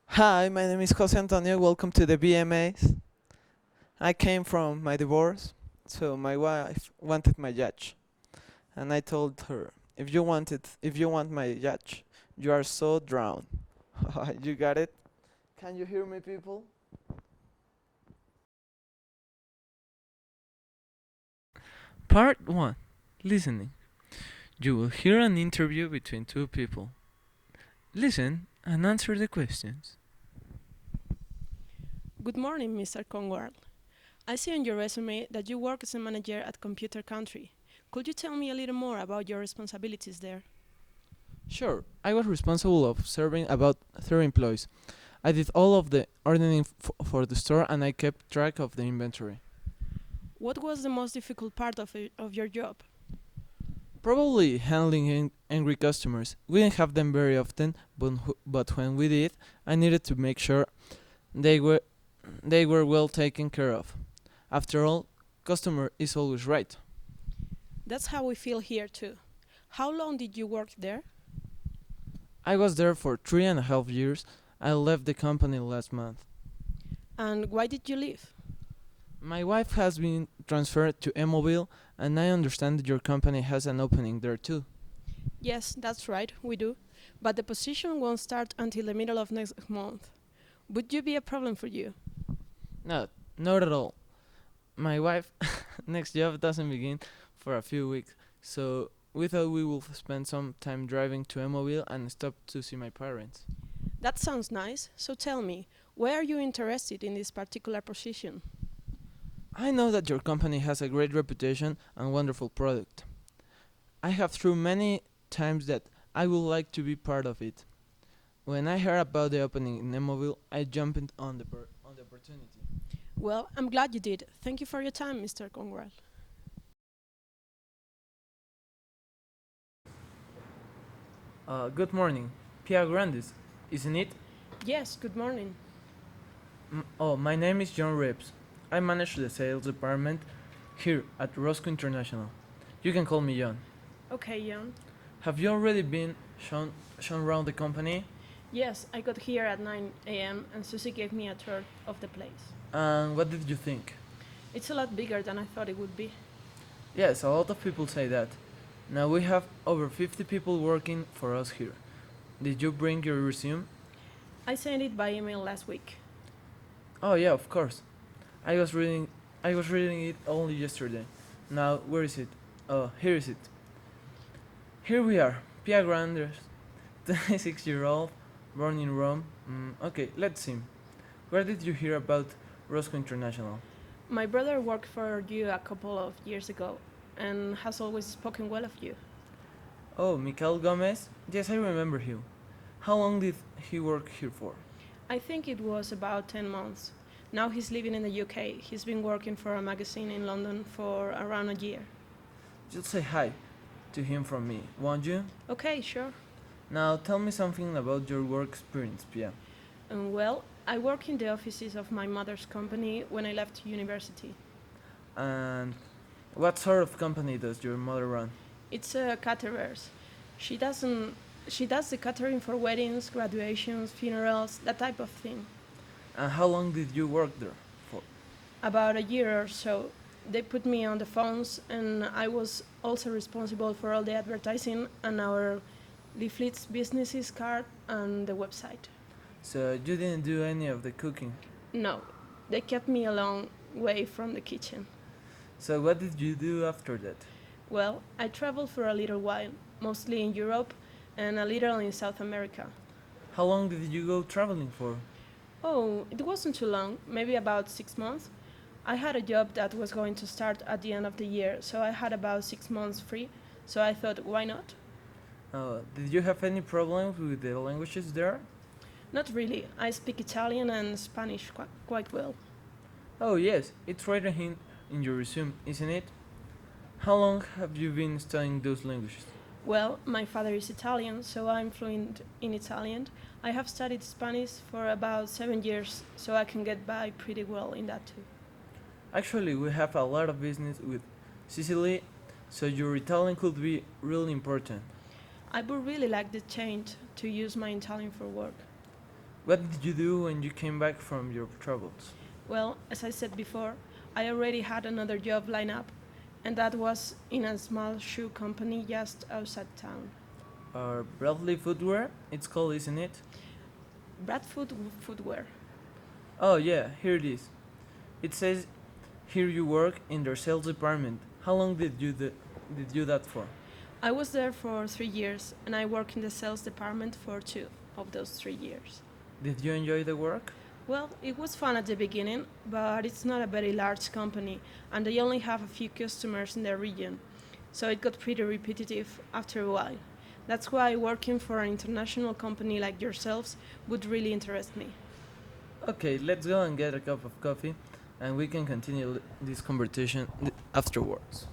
Hi, my name is Jose Antonio. Welcome to the BMAs. I came from my divorce, so my wife wanted my yacht, and I told her, if you want my yacht, you are so drowned. You got it? Can you hear me, people? Part 1. Listening. You will hear an interview between two people. Listen and answer the questions. Good morning, Mr. Conward. I see on your resume that you work as a manager at Computer Country. Could you tell me a little more about your responsibilities there? Sure, I was responsible of serving about 30 employees. I did all of the ordering for the store and I kept track of the inventory. What was the most difficult part of your job? Probably handling angry customers. We didn't have them very often, but when we did, I needed to make sure they were they were well taken care of. After all, customer is always right. That's how we feel here too. How long did you work there? I was there for 3.5 years. I left the company last month. And why did you leave? My wife has been transferred to Mobile, and I understand that your company has an opening there too. Yes, that's right, we do. But the position won't start until the middle of next month. Would you be a problem for you? No, not at all. My wife next job doesn't begin for a few weeks, so we thought we will spend some time driving to Mobile and stop to see my parents. That sounds nice. So tell me, why are you interested in this particular position? I know that your company has a great reputation and wonderful product. I have through many times that I would like to be part of it. When I heard about the opening in Mobile, I jumped on the opportunity. Well, I'm glad you did. Thank you for your time, Mr. Conrad. Good morning, Pia Grandis, isn't it? Yes, good morning. Oh, my name is John Rips. I manage the sales department here at Roscoe International. You can call me John. Okay, Jan. Have you already been shown around the company? Yes, I got here at 9 a.m. and Susie gave me a tour of the place. And what did you think? It's a lot bigger than I thought it would be. Yes, a lot of people say that. Now we have over 50 people working for us here. Did you bring your resume? I sent it by email last week. Oh yeah, of course. I was reading I was reading it only yesterday. Now where is it? Oh, here is it. Here we are. Pia Granders, 26-year-old, born in Rome. Okay, let's see. Where did you hear about Roscoe International? My brother worked for you a couple of years ago and has always spoken well of you. Oh, Mikael Gomez? Yes, I remember him. How long did he work here for? I think it was about 10 months. Now he's living in the UK. He's been working for a magazine in London for around a year. Just say hi to him from me, won't you? Okay, sure. Now tell me something about your work experience, Pia. Well, I work in the offices of my mother's company when I left university. And what sort of company does your mother run? It's a caterers. She doesn't. She does the catering for weddings, graduations, funerals, that type of thing. And how long did you work there for? About a year or so, they put me on the phones, and I was also responsible for all the advertising and our leaflets, businesses card, and the website. So you didn't do any of the cooking. No, they kept me a long way from the kitchen. So what did you do after that? Well, I traveled for a little while, mostly in Europe and a little in South America. How long did you go traveling for? Oh, it wasn't too long, maybe about 6 months. I had a job that was going to start at the end of the year, so I had about 6 months free, so I thought, why not? Did you have any problems with the languages there? Not really, I speak Italian and Spanish quite well. Oh yes, it's right in your resume, isn't it? How long have you been studying those languages? Well, my father is Italian, so I'm fluent in Italian. I have studied Spanish for about 7 years, so I can get by pretty well in that too. Actually, we have a lot of business with Sicily, so your Italian could be really important. I would really like the change to use my Italian for work. What did you do when you came back from your travels? Well, as I said before, I already had another job lined up, and that was in a small shoe company just outside town. Bradley Footwear, it's called, isn't it? Bradfoot Footwear. Oh yeah, here it is. It says here you work in their sales department. How long did you that for? I was there for 3 years, and I worked in the sales department for 2 of those 3 years. Did you enjoy the work? Well, it was fun at the beginning, but it's not a very large company, and they only have a few customers in the region, so it got pretty repetitive after a while. That's why working for an international company like yourselves would really interest me. Okay, let's go and get a cup of coffee and we can continue this conversation afterwards.